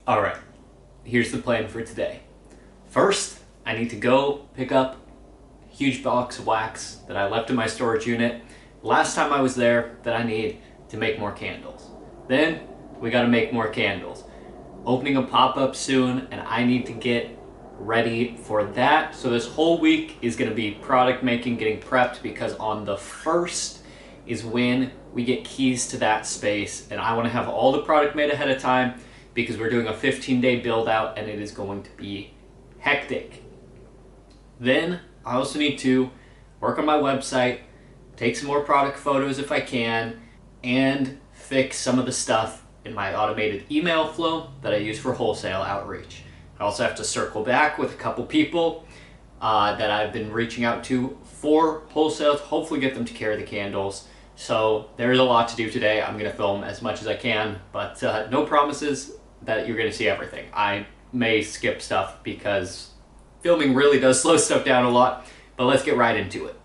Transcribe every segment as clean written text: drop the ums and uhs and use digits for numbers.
Alright, here's the plan for today. First, I need to go pick up a huge box of wax that I left in my storage unit last time I was there that I need to make more candles. Then, we gotta make more candles. Opening a pop-up soon, and I need to get ready for that. So this whole week is gonna be product making, getting prepped, because on the 1st is when we get keys to that space, and I wanna have all the product made ahead of time because we're doing a 15-day build out and it is going to be hectic. Then I also need to work on my website, take some more product photos if I can, and fix some of the stuff in my automated email flow that I use for wholesale outreach. I also have to circle back with a couple people that I've been reaching out to for wholesale to hopefully get them to carry the candles. So there's a lot to do today. I'm gonna film as much as I can, but no promises that you're gonna see everything. I may skip stuff because filming really does slow stuff down a lot, but let's get right into it.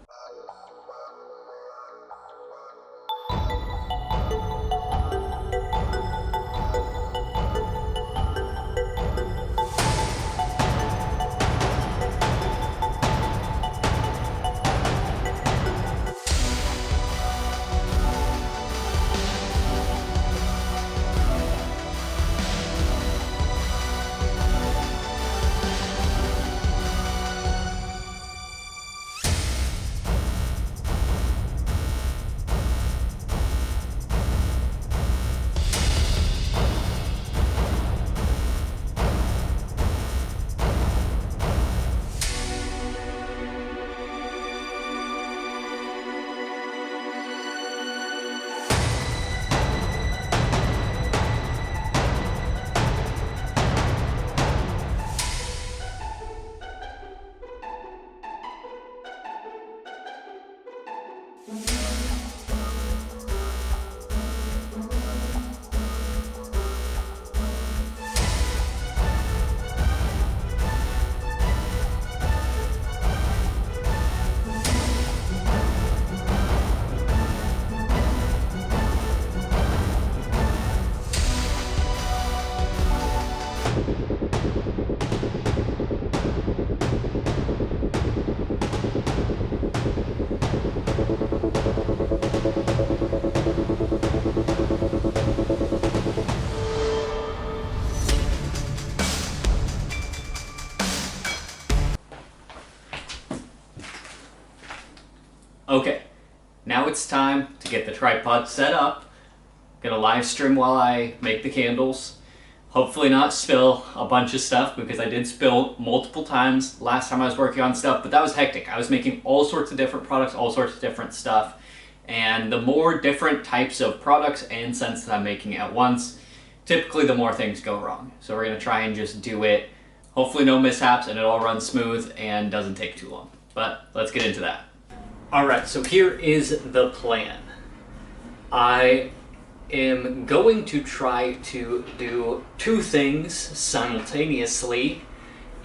Okay, now it's time to get the tripod set up. Gonna live stream while I make the candles. Hopefully not spill a bunch of stuff, because I did spill multiple times last time I was working on stuff, but that was hectic. I was making all sorts of different products, all sorts of different stuff, and the more different types of products and scents that I'm making at once, typically the more things go wrong. So we're gonna try and just do it, hopefully no mishaps, and it all runs smooth and doesn't take too long. But let's get into that. Alright, so here is the plan. I am going to try to do two things simultaneously,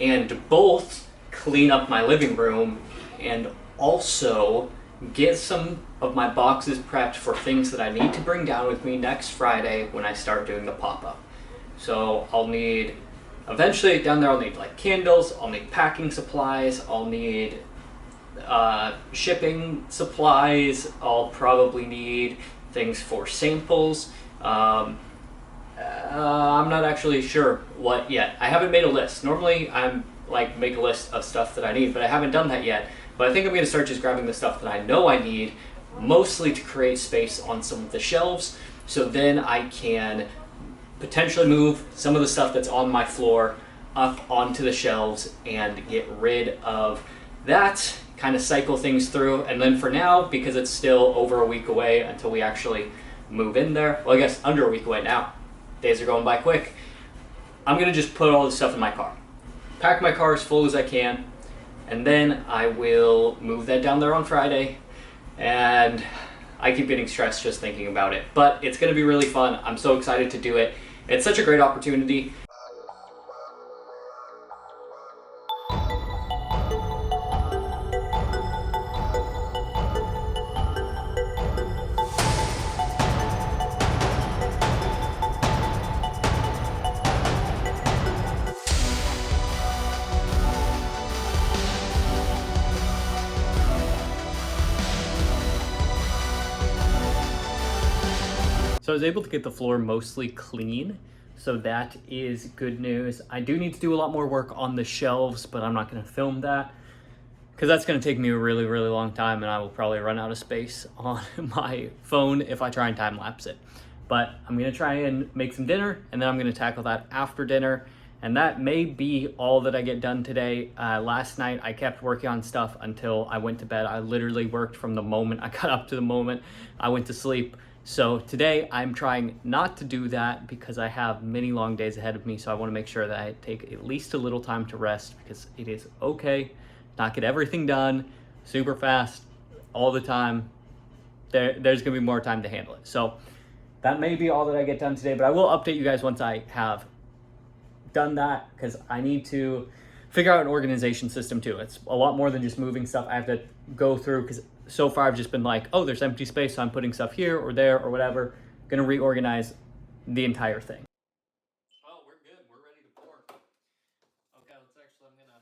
and both clean up my living room and also get some of my boxes prepped for things that I need to bring down with me next Friday when I start doing the pop-up. So I'll need, eventually down there I'll need like candles, I'll need packing supplies, I'll need shipping supplies, I'll probably need things for samples. I'm not actually sure what yet. I haven't made a list. Normally I'm like make a list of stuff that I need, but I haven't done that yet. But I think I'm going to start just grabbing the stuff that I know I need, mostly to create space on some of the shelves, so then I can potentially move some of the stuff that's on my floor up onto the shelves and get rid of that, kind of cycle things through. And then for now, because it's still over a week away until we actually move in there, well, I guess under a week away now, days are going by quick, I'm gonna just put all the stuff in my car, pack my car as full as I can, and then I will move that down there on Friday. And I keep getting stressed just thinking about it, but it's gonna be really fun. I'm so excited to do it. It's such a great opportunity. So I was able to get the floor mostly clean. So that is good news. I do need to do a lot more work on the shelves, but I'm not gonna film that because that's gonna take me a really, really long time and I will probably run out of space on my phone if I try and time lapse it. But I'm gonna try and make some dinner and then I'm gonna tackle that after dinner. And that may be all that I get done today. Last night I kept working on stuff until I went to bed. I literally worked from the moment I got up to the moment I went to sleep. So today I'm trying not to do that because I have many long days ahead of me. So I want to make sure that I take at least a little time to rest because it is okay not get everything done super fast all the time. There's gonna be more time to handle it. So that may be all that I get done today, but I will update you guys once I have done that because I need to figure out an organization system too. It's a lot more than just moving stuff. I have to go through because so far I've just been like, oh, there's empty space, so I'm putting stuff here or there or whatever. Gonna reorganize the entire thing. Oh, we're good. We're ready to pour. Okay, I'm gonna